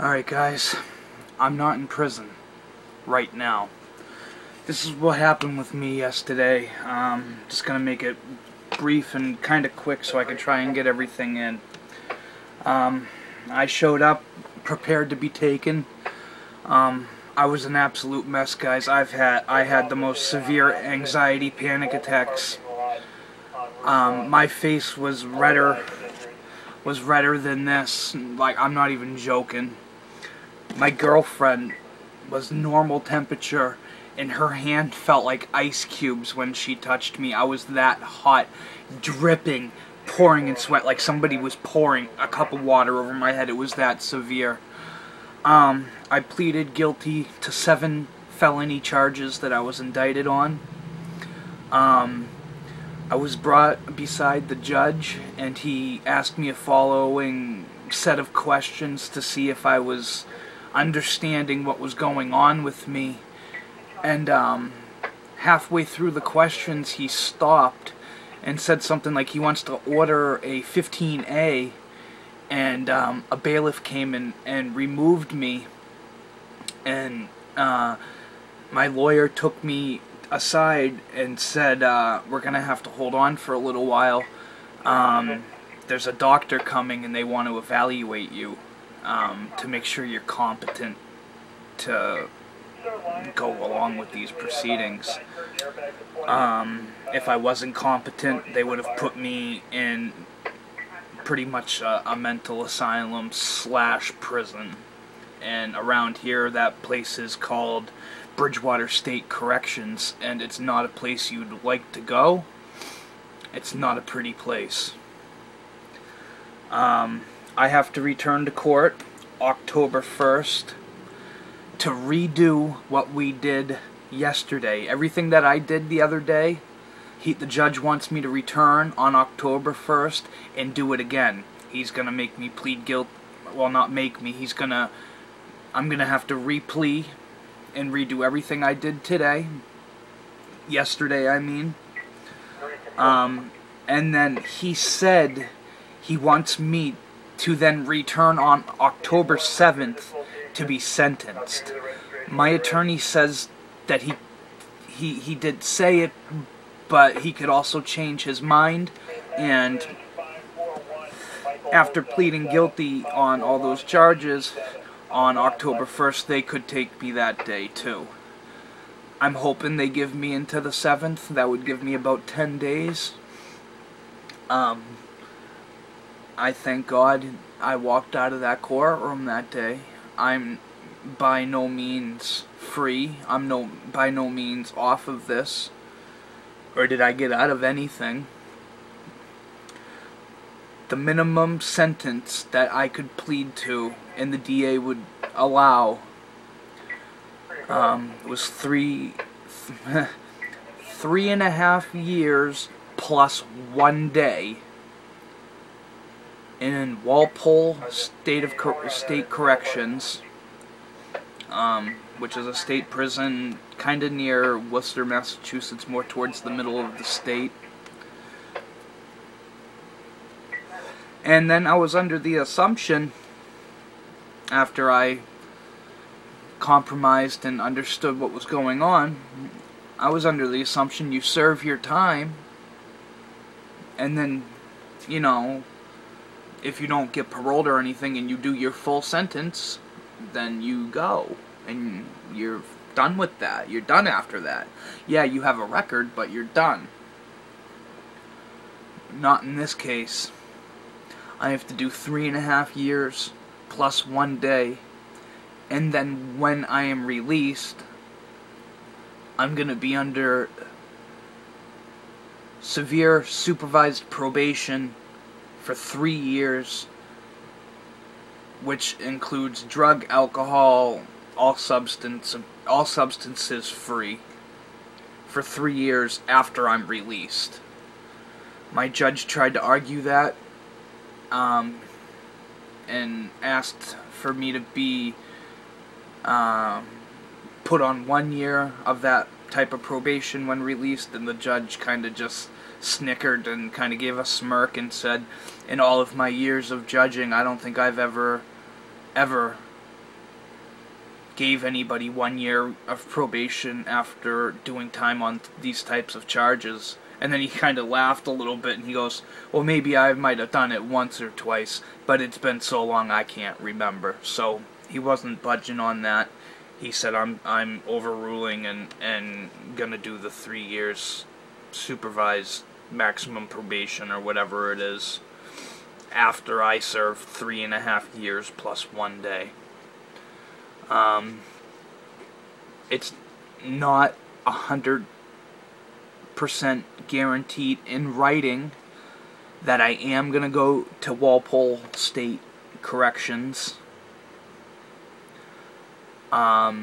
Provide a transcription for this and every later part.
Alright guys, I'm not in prison right now. This is what happened with me yesterday. Just gonna make it brief and kind of quick so I can try and get everything in. I showed up prepared to be taken. I was an absolute mess, guys. I had the most severe anxiety panic attacks. My face was redder than this. Like, I'm not even joking. My girlfriend was normal temperature, and her hand felt like ice cubes when she touched me. I was that hot, dripping, pouring in sweat, like somebody was pouring a cup of water over my head. It was that severe. I pleaded guilty to 7 felony charges that I was indicted on. I was brought beside the judge, and he asked me a following set of questions to see if I was understanding what was going on with me. And halfway through the questions, he stopped and said something like he wants to order a 15A, and a bailiff came in and removed me, and my lawyer took me aside and said, we're gonna have to hold on for a little while. There's a doctor coming and they want to evaluate you to make sure you're competent to go along with these proceedings. If I wasn't competent, they would have put me in pretty much a mental asylum / prison. And around here, that place is called Bridgewater State Corrections, and it's not a place you'd like to go. It's not a pretty place. I have to return to court October 1st to redo what we did yesterday. Everything that I did the other day, the judge wants me to return on October 1st and do it again. He's gonna make me plead guilty. Well, not make me. I'm gonna have to replea and redo everything I did yesterday, I mean. And then he said he wants me to then return on October 7th to be sentenced. My attorney says that he did say it, but he could also change his mind, and after pleading guilty on all those charges, on October 1st, they could take me that day, too. I'm hoping they give me into the 7th. That would give me about 10 days. I thank God I walked out of that courtroom that day. I'm by no means free. I'm by no means off of this. Or did I get out of anything? The minimum sentence that I could plead to and the DA would allow was 3.5 years plus 1 day in Walpole State Corrections, which is a state prison kind of near Worcester, Massachusetts, more towards the middle of the state. And then I was under the assumption, after I compromised and understood what was going on, I was under the assumption you serve your time, and then, you know, if you don't get paroled or anything and you do your full sentence, then you go, and you're done with that. You're done after that. Yeah, you have a record, but you're done. Not in this case. I have to do 3.5 years plus 1 day, and then when I am released, I'm gonna be under severe supervised probation for 3 years, which includes drug, alcohol, all substances free, for 3 years after I'm released. My judge tried to argue that, and asked for me to be put on 1 year of that type of probation when released, and the judge kind of just snickered and kind of gave a smirk and said, in all of my years of judging, I don't think I've ever gave anybody 1 year of probation after doing time on these types of charges. And then he kind of laughed a little bit, and he goes, well, maybe I might have done it once or twice, but it's been so long I can't remember. So he wasn't budging on that. He said, I'm overruling and gonna do the 3 years supervised maximum probation or whatever it is after I serve 3.5 years plus 1 day. It's not 100% guaranteed in writing that I am gonna go to Walpole State Corrections. My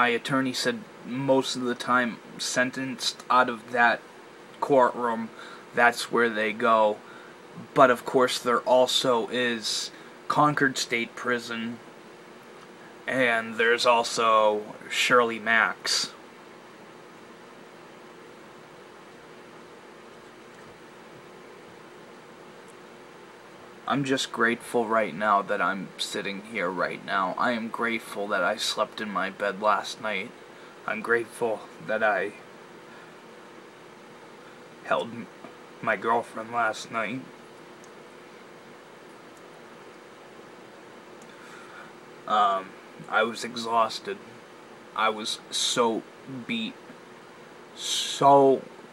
attorney said most of the time sentenced out of that courtroom, that's where they go. But of course there also is Concord State Prison, and there's also Shirley Max. I'm just grateful right now that I'm sitting here right now. I am grateful that I slept in my bed last night. I'm grateful that I held my girlfriend last night. I was exhausted. I was so beat.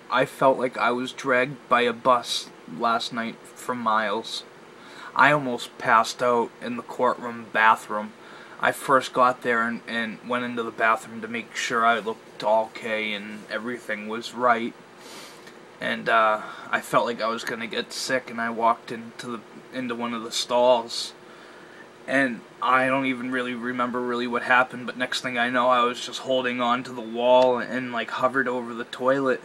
I felt like I was dragged by a bus last night for miles. I almost passed out in the courtroom bathroom. I first got there and went into the bathroom to make sure I looked okay and everything was right. And I felt like I was gonna get sick, and I walked into one of the stalls. And I don't even really remember what happened, but next thing I know, I was just holding on to the wall and like hovered over the toilet,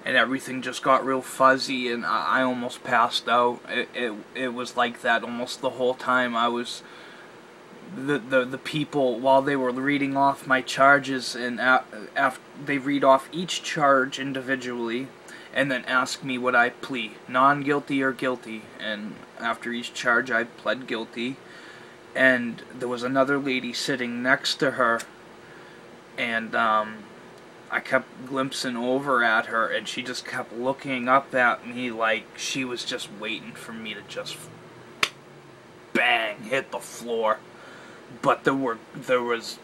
and everything just got real fuzzy, and I almost passed out. It was like that almost the whole time. I was the people, while they were reading off my charges, and after they read off each charge individually, and then ask me would I plea non-guilty or guilty, and after each charge I pled guilty. And there was another lady sitting next to her, and I kept glimpsing over at her, and she just kept looking up at me like she was just waiting for me to just bang, hit the floor. But there was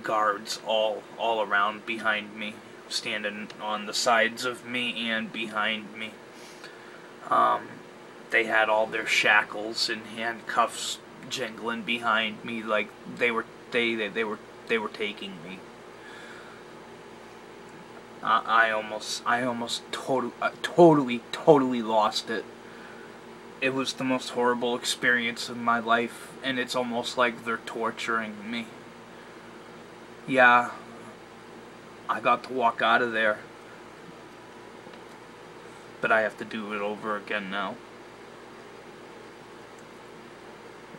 guards all around behind me, standing on the sides of me and behind me. They had all their shackles and handcuffs jingling behind me, like they were taking me. I almost totally lost it. It was the most horrible experience of my life, and it's almost like they're torturing me. Yeah, I got to walk out of there, but I have to do it over again now.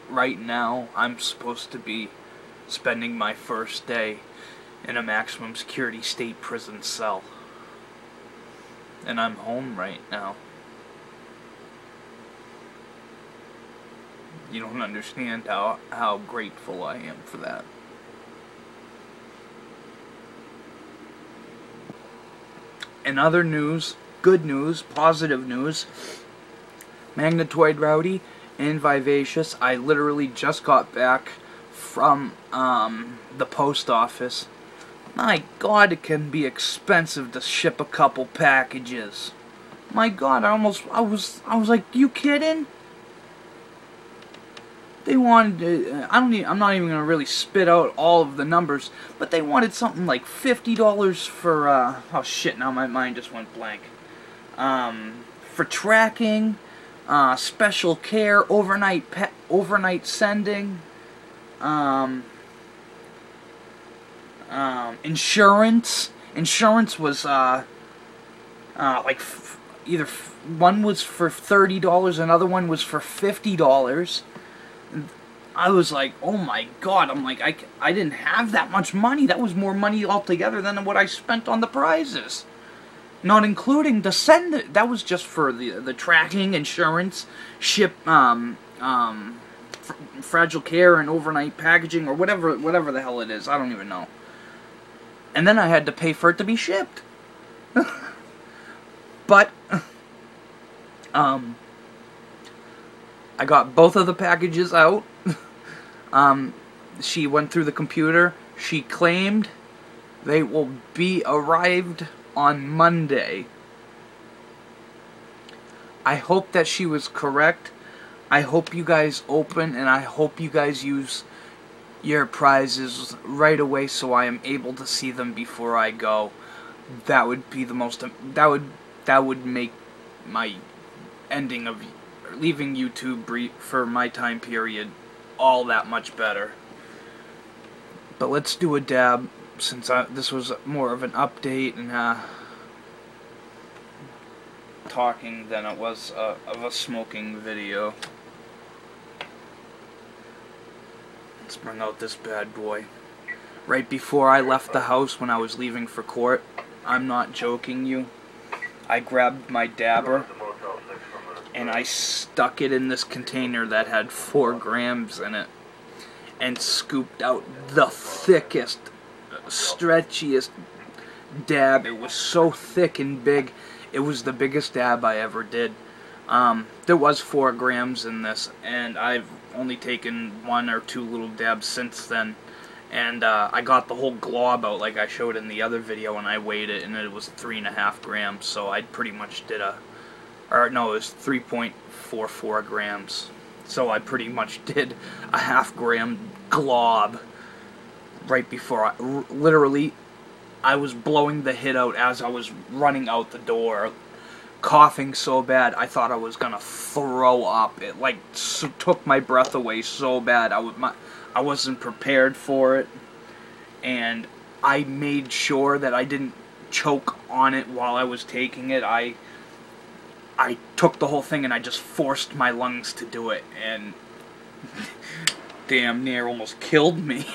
Right now, I'm supposed to be spending my first day in a maximum security state prison cell. And I'm home right now. You don't understand how grateful I am for that. In other news, good news, positive news, Magnetoid Rowdy and Vivacious, I literally just got back from the post office. My God, it can be expensive to ship a couple packages. My God, I was like, you kidding? They wanted, I'm not even gonna really spit out all of the numbers, but they wanted something like $50 for, oh shit, now my mind just went blank. For tracking, special care, overnight sending, insurance. Insurance was like either one was for $30, another one was for $50. I was like, oh my God! I'm like, I didn't have that much money. That was more money altogether than what I spent on the prizes. Not including the send. That was just for the tracking, insurance, ship, fragile care and overnight packaging or whatever the hell it is. I don't even know. And then I had to pay for it to be shipped. But I got both of the packages out. She went through the computer. She claimed they will be arrived on Monday. I hope that she was correct. I hope you guys open, and I hope you guys use your prizes right away so I am able to see them before I go. That would be the most, that would make my ending of leaving YouTube for my time period all that much better. But let's do a dab, since this was more of an update and talking than it was of a smoking video. Let's bring out this bad boy. Right before I left the house when I was leaving for court, I'm not joking you, I grabbed my dabber and I stuck it in this container that had 4 grams in it and scooped out the thickest, stretchiest dab. It was so thick and big. It was the biggest dab I ever did. There was 4 grams in this, and I've only taken 1 or 2 little dabs since then. And I got the whole glob out like I showed in the other video, and I weighed it, and it was 3.5 grams. So I pretty much did or no, it was 3.44 grams. So I pretty much did a half-gram glob right before literally, I was blowing the hit out as I was running out the door, coughing so bad I thought I was gonna throw up. It like took my breath away so bad. I wasn't prepared for it, and I made sure that I didn't choke on it while I was taking it. I took the whole thing and I just forced my lungs to do it, and damn near almost killed me.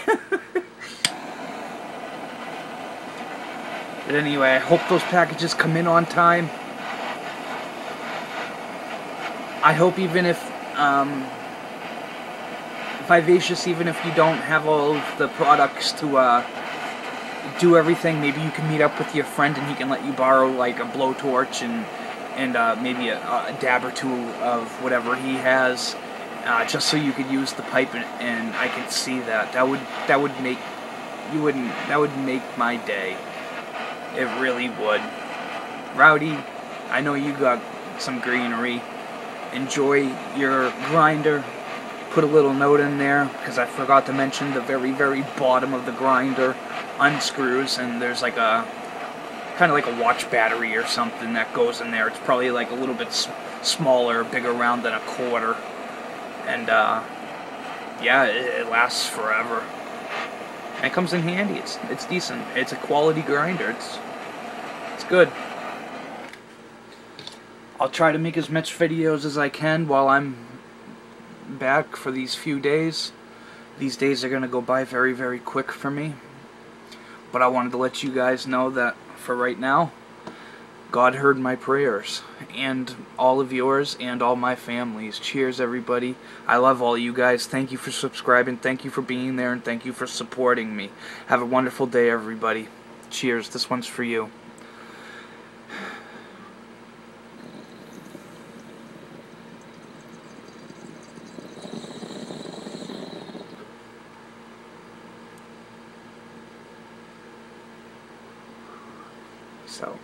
But anyway, I hope those packages come in on time. I hope even if Vivacious, even if you don't have all of the products to do everything, maybe you can meet up with your friend and he can let you borrow like a blowtorch and maybe a dab or 2 of whatever he has, just so you could use the pipe and I could see that. That would make my day. It really would. Rowdy, I know you got some greenery. Enjoy your grinder. Put a little note in there, because I forgot to mention the very, very bottom of the grinder unscrews, and there's like a kind of like a watch battery or something that goes in there. It's probably like a little bit smaller, bigger round than a quarter, and yeah, it lasts forever. And it comes in handy. It's decent. It's a quality grinder. It's good. I'll try to make as much videos as I can while I'm back for these few days. These days are gonna go by very, very quick for me. But I wanted to let you guys know that for right now, God heard my prayers, and all of yours, and all my family's. Cheers, everybody. I love all you guys. Thank you for subscribing, thank you for being there, and thank you for supporting me. Have a wonderful day, everybody. Cheers. This one's for you. So